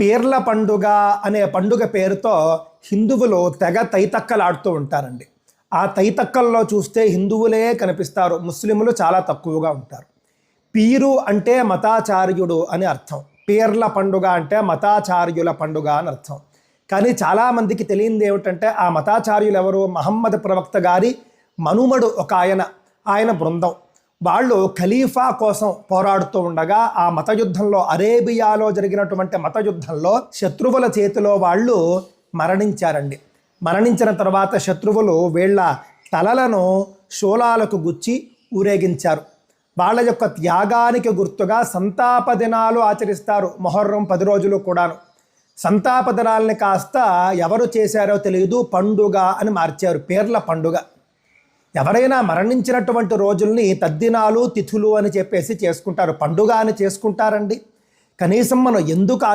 పీర్ల పండుగ అనే పండుగ పేరుతో హిందువులు తెగ తైతక్కలాడుతూ ఉంటారండి. ఆ తైతక్కల్లో చూస్తే హిందువులే కనిపిస్తారు, ముస్లింలు చాలా తక్కువగా ఉంటారు. పీరు అంటే మతాచార్యుడు అని అర్థం, పీర్ల పండుగ అంటే మతాచార్యుల పండుగ అని అర్థం. కానీ చాలామందికి తెలియంది ఏమిటంటే ఆ మతాచార్యులు ఎవరు? మహమ్మద్ ప్రవక్త గారి మనుమడు ఒక ఆయన బృందం. వాళ్ళు ఖలీఫా కోసం పోరాడుతూ ఉండగా ఆ మతయుద్ధంలో, అరేబియాలో జరిగినటువంటి మతయుద్ధంలో శత్రువుల చేతిలో వాళ్ళు మరణించారండి. మరణించిన తర్వాత శత్రువులు వీళ్ళ తలలను శూలాలకు గుచ్చి ఊరేగించారు. వాళ్ళ యొక్క త్యాగానికి గుర్తుగా సంతాప దినాలు ఆచరిస్తారు. మొహర్రం 10 రోజులు కూడాను. సంతాప దినాలని కాస్త ఎవరు చేశారో తెలియదు, పండుగ అని మార్చారు, పీర్ల పండుగ. ఎవరైనా మరణించినటువంటి రోజుల్ని తద్దినాలు తిథులు అని చెప్పేసి చేసుకుంటారు, పండుగ అని చేసుకుంటారండి. కనీసం మనం ఎందుకు